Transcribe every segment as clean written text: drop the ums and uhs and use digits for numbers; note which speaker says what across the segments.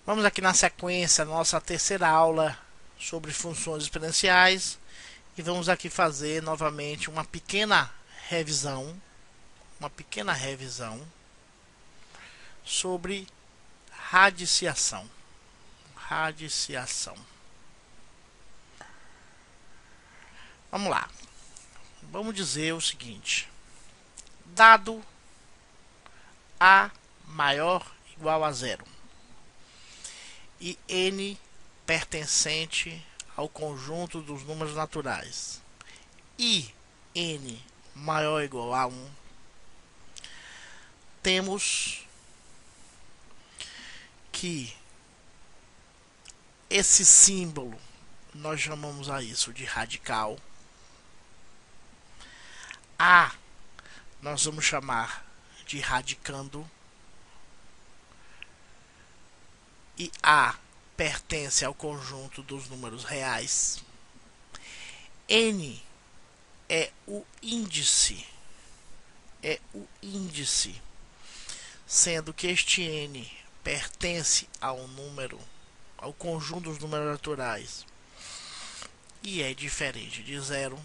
Speaker 1: Vamos aqui na sequência, nossa terceira aula sobre funções exponenciais e vamos aqui fazer novamente uma pequena revisão sobre radiciação. Vamos lá. Vamos dizer o seguinte: dado A maior ou igual a zero e n pertencente ao conjunto dos números naturais e n maior ou igual a 1, temos que esse símbolo nós chamamos a isso de radical. A nós vamos chamar de radicando e A pertence ao conjunto dos números reais. N é o índice, sendo que este N pertence ao conjunto dos números naturais e é diferente de zero.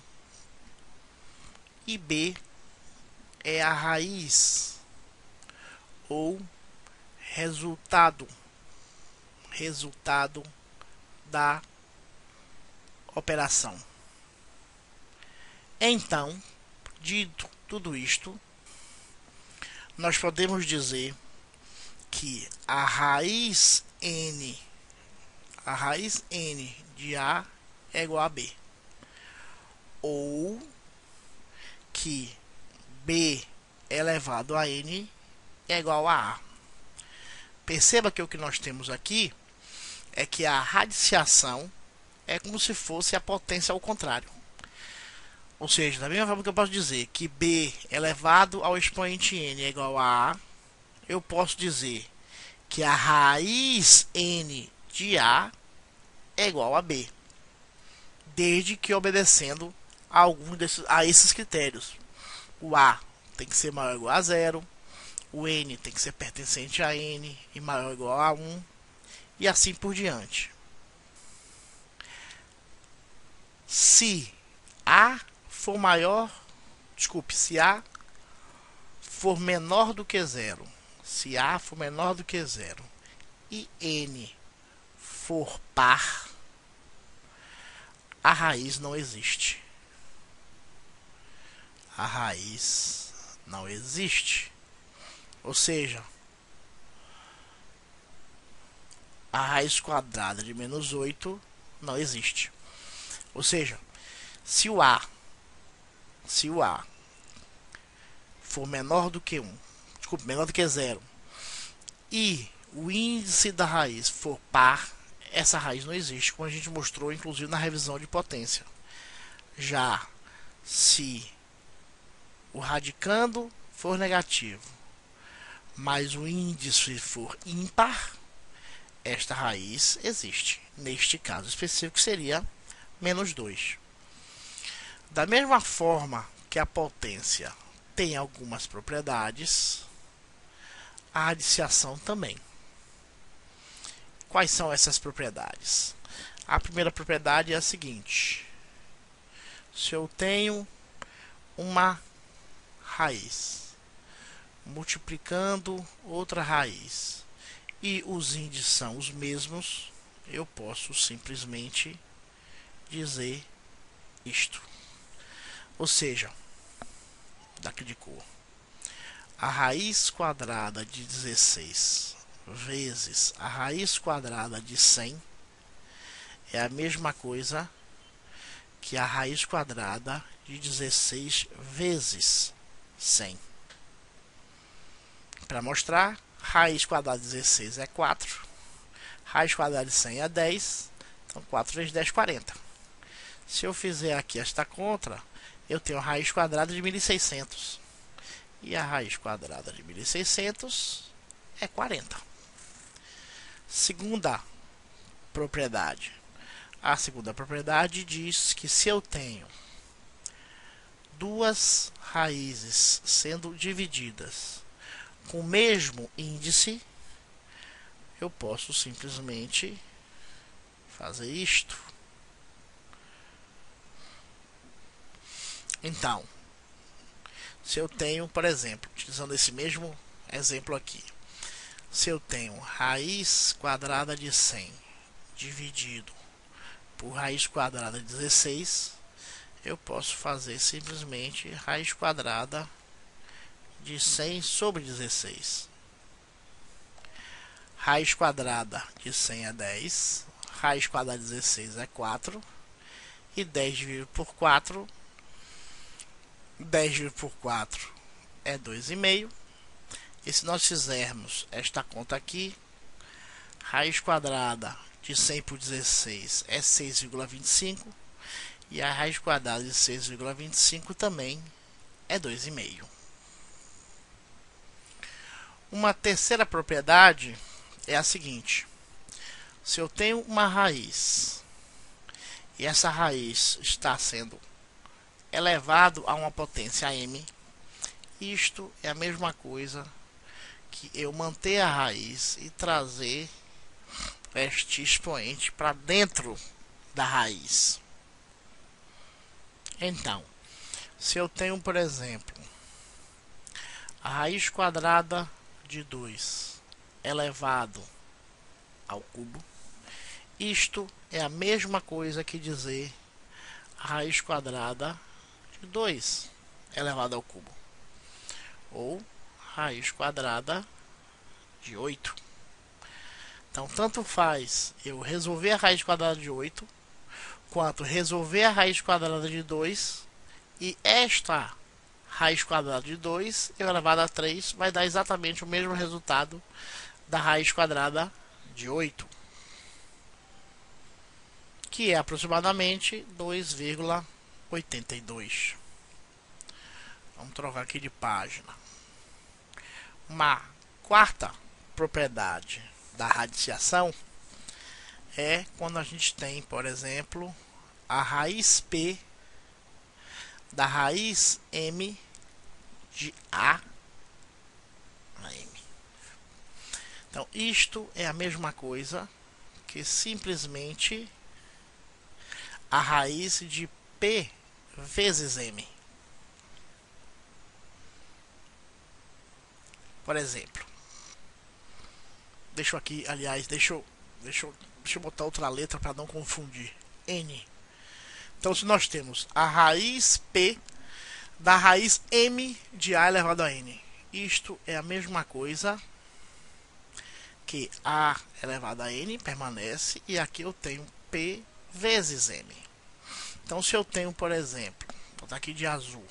Speaker 1: E B é a raiz ou resultado da operação. Então, dito tudo isto, nós podemos dizer que a raiz n de A é igual a B, ou que B elevado a n é igual a A. Perceba que o que nós temos aqui é que a radiciação é como se fosse a potência ao contrário. Ou seja, da mesma forma que eu posso dizer que B elevado ao expoente n é igual a A, eu posso dizer que a raiz n de A é igual a B, desde que obedecendo a esses critérios. O A tem que ser maior ou igual a zero, o n tem que ser pertencente a n e maior ou igual a 1, e assim por diante. Se A for menor do que zero, e n for par, a raiz não existe. Ou seja, a raiz quadrada de menos 8 não existe. Ou seja, se o A for menor do que zero, e o índice da raiz for par, essa raiz não existe, como a gente mostrou inclusive na revisão de potência. Já se o radicando for negativo, mas o índice for ímpar, esta raiz existe. Neste caso específico seria menos 2. Da mesma forma que a potência tem algumas propriedades, a radiciação também. Quais são essas propriedades? A primeira propriedade é a seguinte: se eu tenho uma raiz multiplicando outra raiz e os índices são os mesmos, eu posso simplesmente dizer isto. Ou seja, daqui de cor, a raiz quadrada de 16 vezes a raiz quadrada de 100 é a mesma coisa que a raiz quadrada de 16 vezes 100. Para mostrar, raiz quadrada de 16 é 4, raiz quadrada de 100 é 10, então 4 vezes 10, 40. Se eu fizer aqui esta conta, eu tenho a raiz quadrada de 1600. E a raiz quadrada de 1600 é 40. Segunda propriedade. A segunda propriedade diz que se eu tenho duas raízes sendo divididas com o mesmo índice, eu posso simplesmente fazer isto. Então, se eu tenho, por exemplo, utilizando esse mesmo exemplo aqui, se eu tenho raiz quadrada de 100 dividido por raiz quadrada de 16, eu posso fazer simplesmente raiz quadrada de 100 sobre 16. Raiz quadrada de 100 é 10, raiz quadrada de 16 é 4, e 10 dividido por 4, 10 dividido por 4 é 2,5. E se nós fizermos esta conta aqui, raiz quadrada de 100 por 16 é 6,25, e a raiz quadrada de 6,25 também é 2,5. Uma terceira propriedade é a seguinte: se eu tenho uma raiz e essa raiz está sendo elevado a uma potência m, isto é a mesma coisa que eu manter a raiz e trazer este expoente para dentro da raiz. Então, se eu tenho, por exemplo, a raiz quadrada de 2 elevado ao cubo, isto é a mesma coisa que dizer a raiz quadrada de 2 elevado ao cubo, ou raiz quadrada de 8. Então, tanto faz eu resolver a raiz quadrada de 8, quanto resolver a raiz quadrada de 2, e esta raiz quadrada de 2 elevado a 3 vai dar exatamente o mesmo resultado da raiz quadrada de 8, que é aproximadamente 2,82. Vamos trocar aqui de página. Uma quarta propriedade da radiciação é quando a gente tem, por exemplo, a raiz P da raiz M de A na M. Então, isto é a mesma coisa que simplesmente a raiz de P vezes M. Por exemplo, deixa eu botar outra letra para não confundir. N. Então, se nós temos a raiz P da raiz M de A elevado a N, isto é a mesma coisa que A elevado a N permanece, e aqui eu tenho P vezes M. Então, se eu tenho, por exemplo, vou botar aqui de azul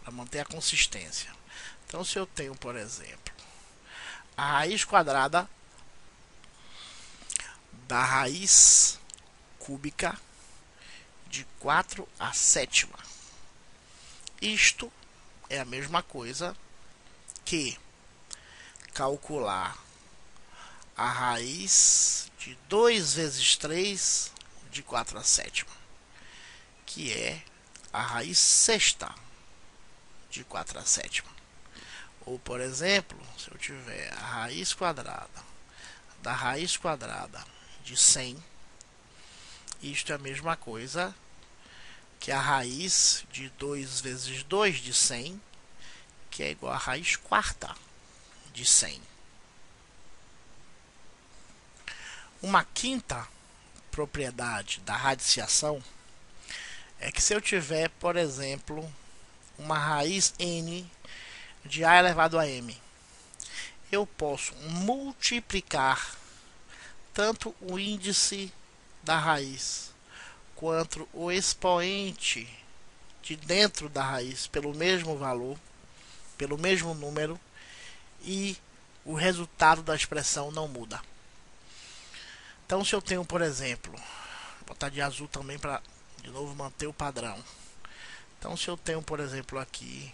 Speaker 1: para manter a consistência. Então, se eu tenho, por exemplo, a raiz quadrada da raiz cúbica de 4 a sétima, isto é a mesma coisa que calcular a raiz de 2 vezes 3 de 4 a sétima, que é a raiz sexta de 4 a sétima. Ou, por exemplo, se eu tiver a raiz quadrada da raiz quadrada de 100, isto é a mesma coisa que a raiz de 2 vezes 2 de 100, que é igual a raiz quarta de 100. Uma quinta propriedade da radiciação é que se eu tiver, por exemplo, uma raiz n de A elevado a M, eu posso multiplicar tanto o índice da raiz quanto o expoente de dentro da raiz pelo mesmo valor, pelo mesmo número, e o resultado da expressão não muda. Então, se eu tenho, por exemplo, vou botar de azul também para de novo manter o padrão. Então, se eu tenho, por exemplo, aqui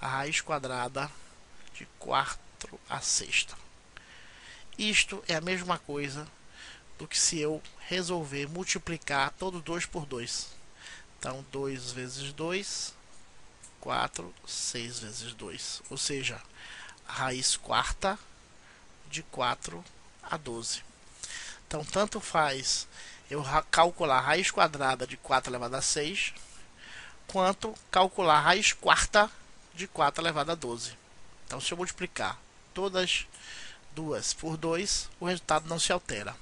Speaker 1: a raiz quadrada de 4 a sexta, isto é a mesma coisa do que se eu resolver multiplicar todo 2 por 2. Então, 2 vezes 2, 4, 6 vezes 2. Ou seja, a raiz quarta de 4 a 12. Então, tanto faz eu calcular a raiz quadrada de 4 elevado a 6, quanto calcular a raiz quarta de 4 elevado a 12. Então, se eu multiplicar todas duas por 2, o resultado não se altera.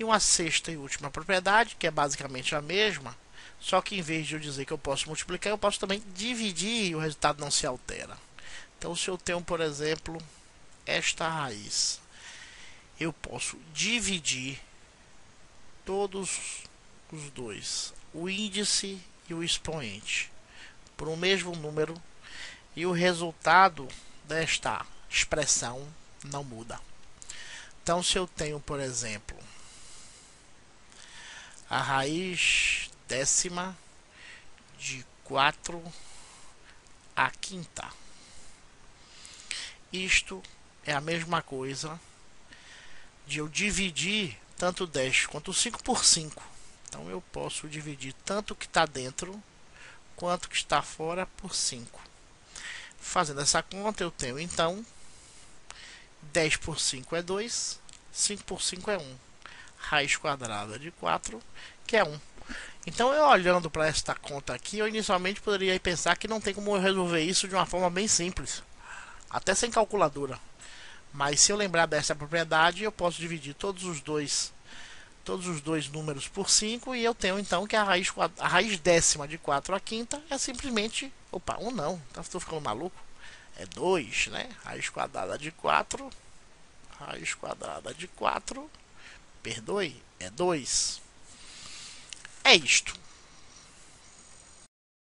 Speaker 1: E uma sexta e última propriedade, que é basicamente a mesma, só que em vez de eu dizer que eu posso multiplicar, eu posso também dividir e o resultado não se altera. Então, se eu tenho, por exemplo, esta raiz, eu posso dividir todos os dois, o índice e o expoente, por um mesmo número, e o resultado desta expressão não muda. Então, se eu tenho, por exemplo, a raiz décima de 4 a quinta, isto é a mesma coisa de eu dividir tanto 10 quanto 5 por 5. Então eu posso dividir tanto que está dentro quanto que está fora por 5. Fazendo essa conta, eu tenho então 10 por 5 é 2, 5 por 5 é 1. Raiz quadrada de 4, que é 1. Então, eu olhando para esta conta aqui, eu inicialmente poderia pensar que não tem como eu resolver isso de uma forma bem simples, até sem calculadora. Mas se eu lembrar dessa propriedade, eu posso dividir todos os dois números por 5, e eu tenho então que a raiz décima de 4 a quinta é simplesmente, 1 não, estou ficando maluco, é 2, né? Raiz quadrada de 4, perdoe, é 2. É isto.